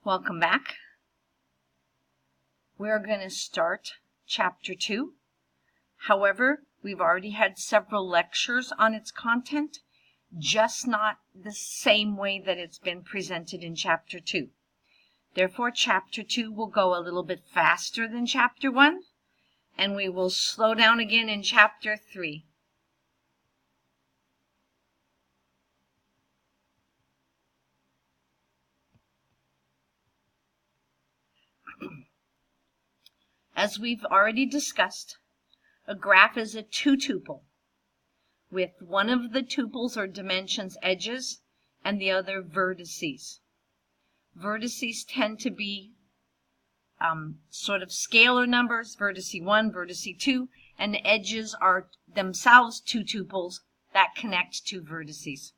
Welcome back. We're going to start Chapter 2. However, we've already had several lectures on its content, just not the same way that it's been presented in Chapter 2. Therefore, Chapter 2 will go a little bit faster than Chapter 1, and we will slow down again in Chapter 3. As we've already discussed, a graph is a two-tuple, with one of the tuples or dimensions edges and the other vertices. Vertices tend to be sort of scalar numbers, vertice 1, vertice 2, and the edges are themselves two tuples that connect two vertices.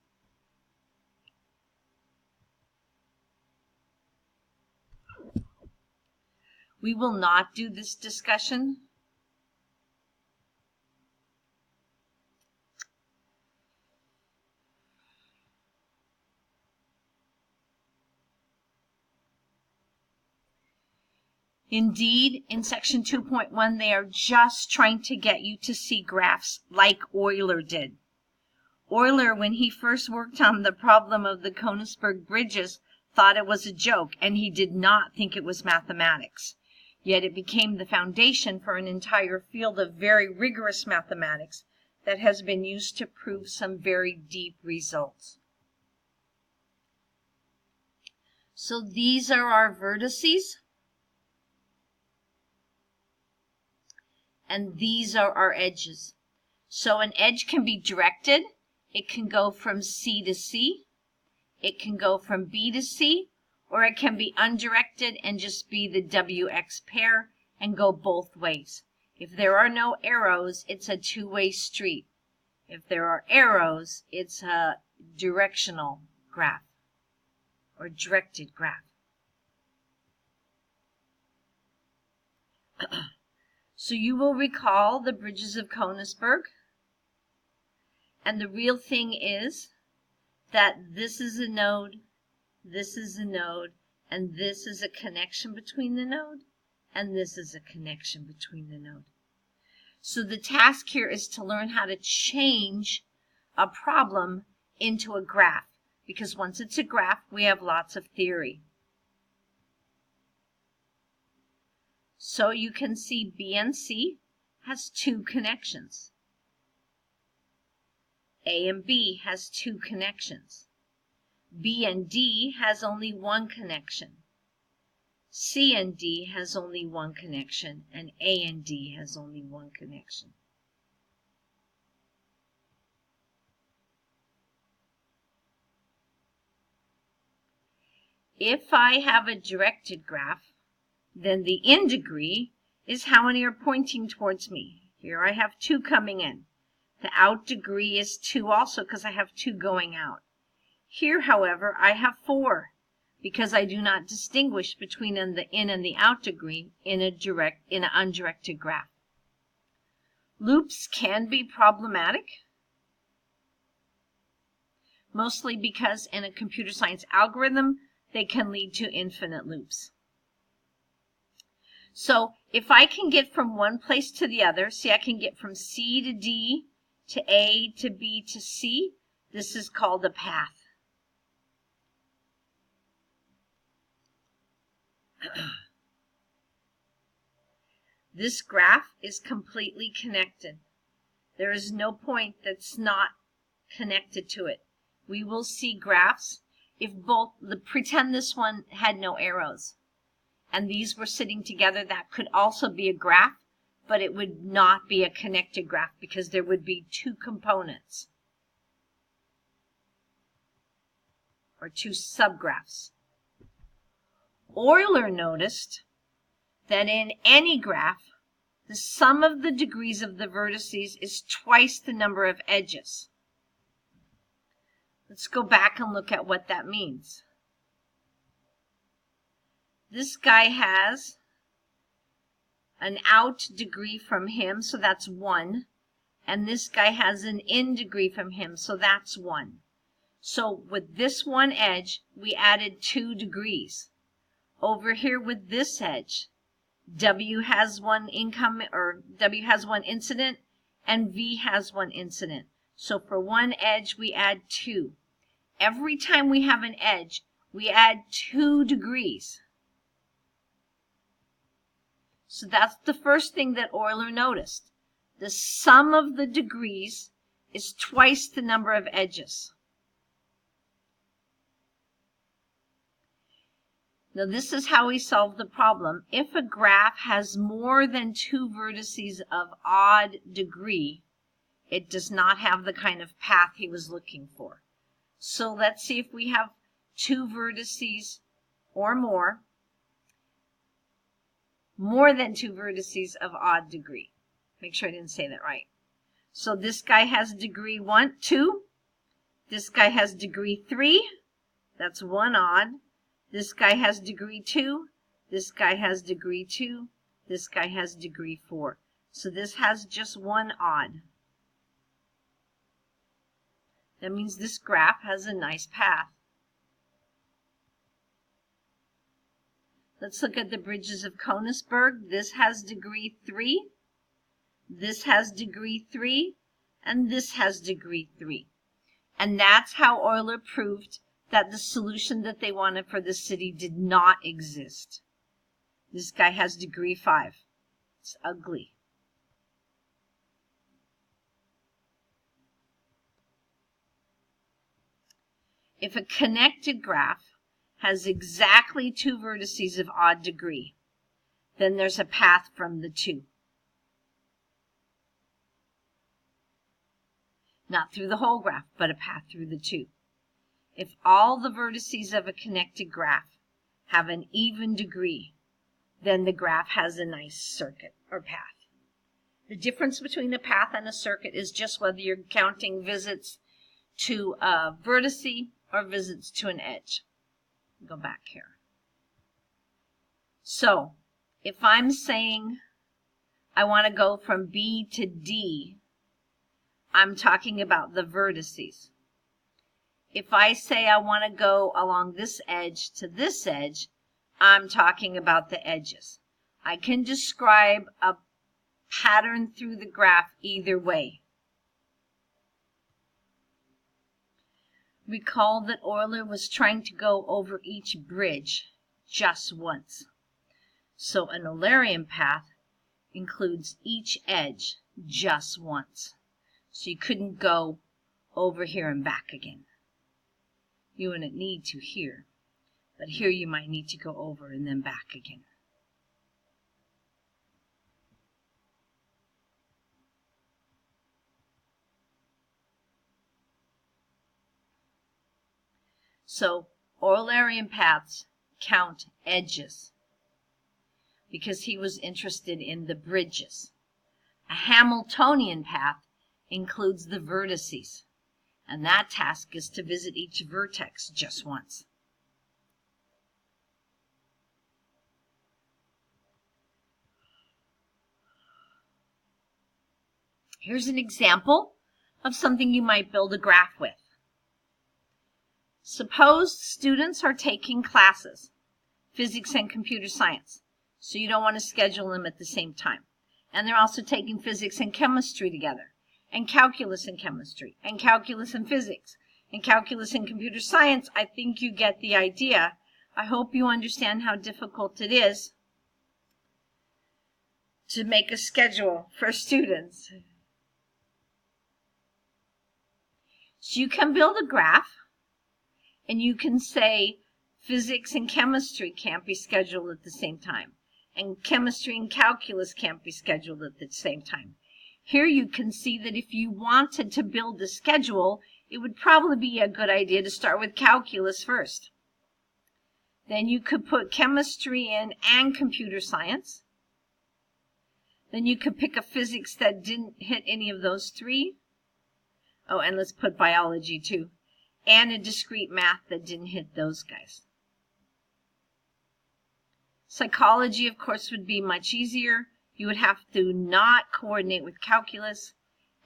We will not do this discussion. Indeed, in section 2.1, they are just trying to get you to see graphs like Euler did. Euler, when he first worked on the problem of the Königsberg bridges, thought it was a joke, and he did not think it was mathematics. Yet it became the foundation for an entire field of very rigorous mathematics that has been used to prove some very deep results. So these are our vertices, and these are our edges. So an edge can be directed. It can go from C to C. It can go from B to C. Or it can be undirected and just be the WX pair and go both ways. If there are no arrows, it's a two-way street. If there are arrows, it's a directional graph or directed graph. So you will recall the bridges of Königsberg. And the real thing is that this is a node, this is a node, and this is a connection between the node, and this is a connection between the node. So the task here is to learn how to change a problem into a graph, because once it's a graph, we have lots of theory. So you can see B and C has two connections. A and B has two connections. B and D has only one connection. C and D has only one connection, and A and D has only one connection. If I have a directed graph, then the in degree is how many are pointing towards me. Here I have 2 coming in. The out degree is 2 also because I have 2 going out. Here, however, I have 4 because I do not distinguish between the in and the out degree in an undirected graph. Loops can be problematic, mostly because in a computer science algorithm, they can lead to infinite loops. So if I can get from one place to the other, see I can get from C to D to A to B to C, this is called a path. This graph is completely connected. There is no point that's not connected to it. We will see graphs if pretend this one had no arrows and these were sitting together, that could also be a graph, but it would not be a connected graph because there would be 2 components or 2 subgraphs. Euler noticed that in any graph, the sum of the degrees of the vertices is twice the number of edges. Let's go back and look at what that means. This guy has an out degree from him, so that's 1. And this guy has an in degree from him, so that's 1. So with this one edge, we added 2 degrees. over here with this edge, W has one W has one incident, and V has one incident. So for one edge, we add 2. Every time we have an edge, we add 2 degrees. So that's the first thing that Euler noticed. The sum of the degrees is twice the number of edges. Now this is how we solve the problem. If a graph has more than 2 vertices of odd degree, it does not have the kind of path he was looking for. So let's see if we have 2 vertices or more than 2 vertices of odd degree. Make sure I didn't say that right. So this guy has degree 2. This guy has degree 3. That's 1 odd. This guy has degree 2. This guy has degree 2. This guy has degree 4. So this has just 1 odd. That means this graph has a nice path. Let's look at the bridges of Königsberg. This has degree 3. This has degree 3. And this has degree 3. And that's how Euler proved that the solution that they wanted for the city did not exist. This guy has degree 5. It's ugly. If a connected graph has exactly 2 vertices of odd degree, then there's a path from the 2. Not through the whole graph, but a path through the 2. If all the vertices of a connected graph have an even degree, then the graph has a nice circuit or path. The difference between a path and a circuit is just whether you're counting visits to a vertice or visits to an edge. Go back here. So, if I'm saying I want to go from B to D, I'm talking about the vertices. If I say I want to go along this edge to this edge, I'm talking about the edges. I can describe a pattern through the graph either way. Recall that Euler was trying to go over each bridge just once. So an Eulerian path includes each edge just once. So you couldn't go over here and back again. You wouldn't need to here. But here you might need to go over and then back again. So Eulerian paths count edges because he was interested in the bridges. A Hamiltonian path includes the vertices, and that task is to visit each vertex just once. Here's an example of something you might build a graph with. Suppose students are taking classes, physics and computer science, so you don't want to schedule them at the same time. And they're also taking physics and chemistry together, and calculus and chemistry, and calculus and physics, and calculus and computer science. I think you get the idea. I hope you understand how difficult it is to make a schedule for students. So you can build a graph, and you can say physics and chemistry can't be scheduled at the same time, and chemistry and calculus can't be scheduled at the same time. Here you can see that if you wanted to build a schedule, it would probably be a good idea to start with calculus first. Then you could put chemistry in and computer science. Then you could pick a physics that didn't hit any of those 3. Oh, and let's put biology too. And a discrete math that didn't hit those guys. Psychology, of course, would be much easier. You would have to not coordinate with calculus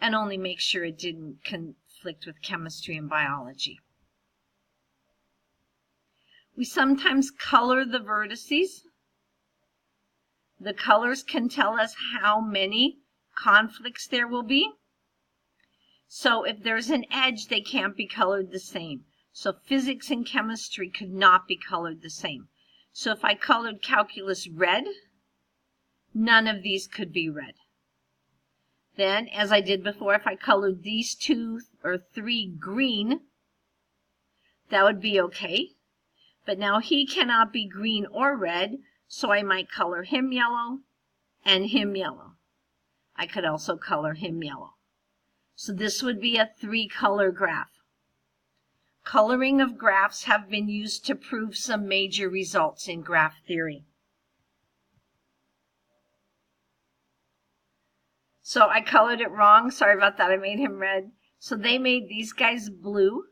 and only make sure it didn't conflict with chemistry and biology. We sometimes color the vertices. The colors can tell us how many conflicts there will be. So if there's an edge, they can't be colored the same. So physics and chemistry could not be colored the same. So if I colored calculus red, none of these could be red. Then, as I did before, if I colored these 2 or 3 green, that would be okay. But now he cannot be green or red, so I might color him yellow and him yellow. I could also color him yellow. So this would be a 3-color graph. Coloring of graphs have been used to prove some major results in graph theory. So I colored it wrong. Sorry about that. I made him red. So they made these guys blue,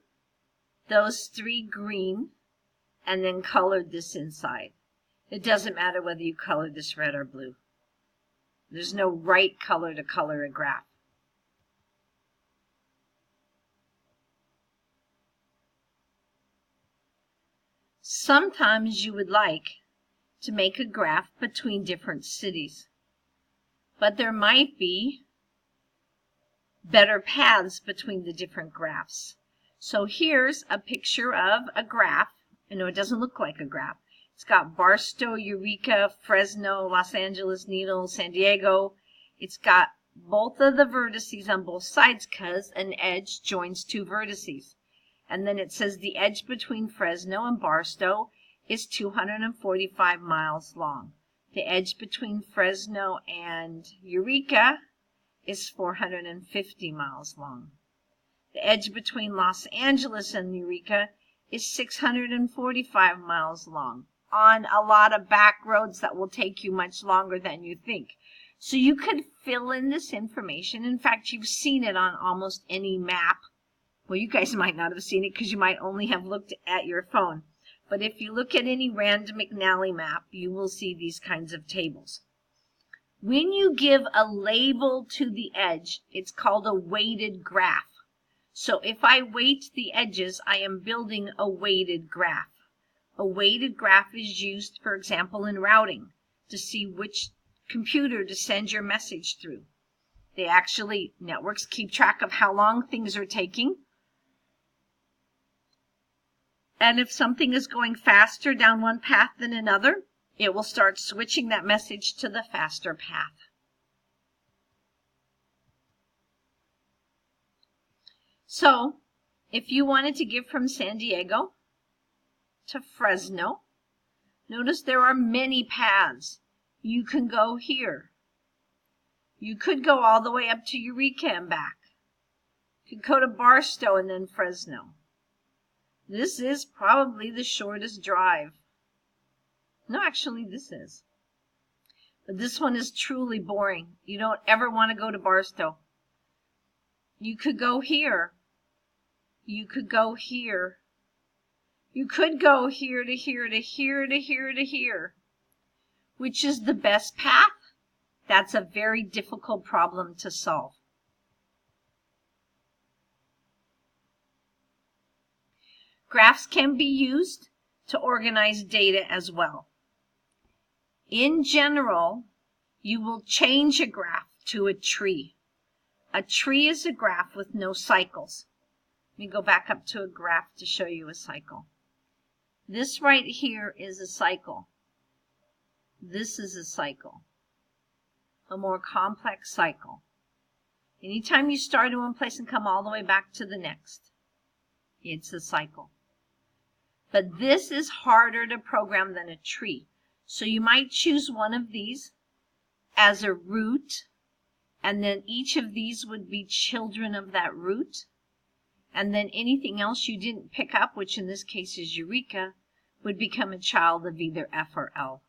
those 3 green, and then colored this inside. It doesn't matter whether you color this red or blue. There's no right color to color a graph. Sometimes you would like to make a graph between different cities, but there might be better paths between the different graphs. So here's a picture of a graph. I know it doesn't look like a graph. It's got Barstow, Eureka, Fresno, Los Angeles, Needles, San Diego. It's got both of the vertices on both sides because an edge joins 2 vertices. And then it says the edge between Fresno and Barstow is 245 miles long. The edge between Fresno and Eureka is 450 miles long. The edge between Los Angeles and Eureka is 645 miles long on a lot of back roads that will take you much longer than you think. So you could fill in this information. In fact, you've seen it on almost any map. Well, you guys might not have seen it because you might only have looked at your phone. But if you look at any random McNally map, you will see these kinds of tables. When you give a label to the edge, it's called a weighted graph. So if I weight the edges, I am building a weighted graph. A weighted graph is used, for example, in routing to see which computer to send your message through. Networks keep track of how long things are taking. And if something is going faster down one path than another, it will start switching that message to the faster path. So, if you wanted to give from San Diego to Fresno, notice there are many paths. You can go here. You could go all the way up to Eureka and back. You could go to Barstow and then Fresno. This is probably the shortest drive. No, actually this is. But this one is truly boring. You don't ever want to go to Barstow. You could go here. You could go here. You could go here to here to here to here to here. Which is the best path? That's a very difficult problem to solve. Graphs can be used to organize data as well. In general, you will change a graph to a tree. A tree is a graph with no cycles. Let me go back up to a graph to show you a cycle. This right here is a cycle. This is a cycle. A more complex cycle. Anytime you start in one place and come all the way back to the next, it's a cycle. But this is harder to program than a tree. So you might choose one of these as a root, and then each of these would be children of that root. And then anything else you didn't pick up, which in this case is Eureka, would become a child of either F or L.